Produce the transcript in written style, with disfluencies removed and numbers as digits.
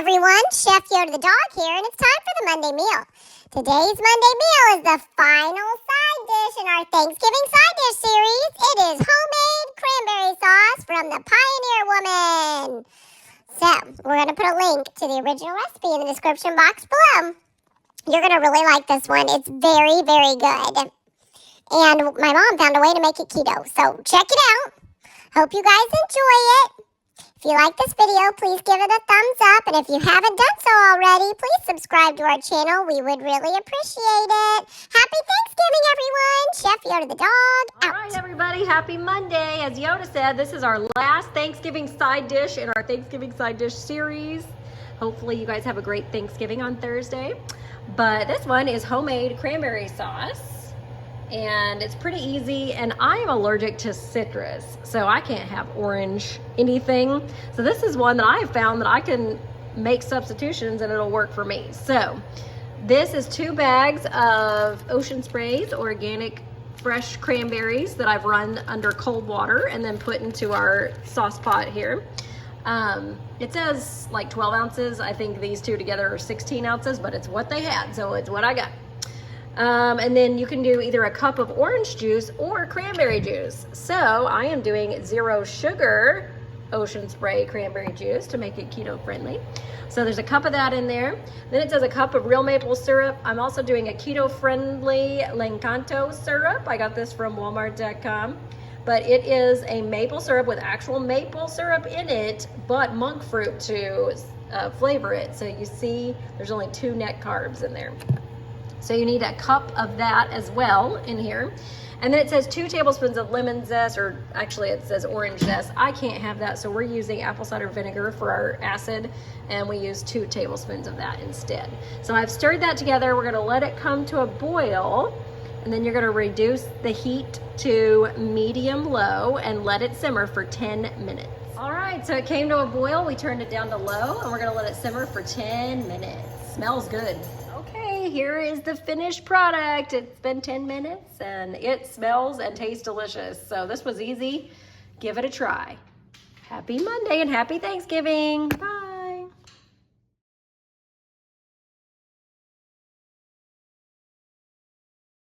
everyone, Chef Yoda the dog here, and it's time for the Monday meal. Today's Monday meal is the final side dish in our Thanksgiving side dish series. It is homemade cranberry sauce from the Pioneer Woman. So, we're going to put a link to the original recipe in the description box below. You're going to really like this one. It's very, very good. And my mom found a way to make it keto, so check it out. Hope you guys enjoy it. If you like this video, please give it a thumbs up. And if you haven't done so already, please subscribe to our channel. We would really appreciate it. Happy Thanksgiving, everyone. Chef Yoda the dog, out. All right, everybody. Happy Monday. As Yoda said, this is our last Thanksgiving side dish in our Thanksgiving side dish series. Hopefully, you guys have a great Thanksgiving on Thursday. But this one is homemade cranberry sauce. And it's pretty easy, and I am allergic to citrus, so I can't have orange anything. So this is one that I have found that I can make substitutions and it'll work for me. So this is 2 bags of Ocean Spray's organic fresh cranberries that I've run under cold water and then put into our sauce pot here. It says like 12 ounces. I think these two together are 16 ounces, but it's what they had, so it's what I got. And then you can do either a cup of orange juice or cranberry juice. So I am doing 0 sugar Ocean Spray cranberry juice to make it keto friendly. So there's a cup of that in there. Then it says a cup of real maple syrup. I'm also doing a keto friendly L'Encanto syrup. I got this from Walmart.com. But it is a maple syrup with actual maple syrup in it, but monk fruit to flavor it. So you see there's only 2 net carbs in there. So you need a cup of that as well in here. And then it says 2 tablespoons of lemon zest, or actually it says orange zest. I can't have that, so we're using apple cider vinegar for our acid, and we use 2 tablespoons of that instead. So I've stirred that together. We're gonna let it come to a boil, and then you're gonna reduce the heat to medium low and let it simmer for 10 minutes. All right, so it came to a boil. We turned it down to low, and we're gonna let it simmer for 10 minutes. Smells good. Okay, here is the finished product. It's been 10 minutes and it smells and tastes delicious. So this was easy. Give it a try. Happy Monday and happy Thanksgiving. Bye.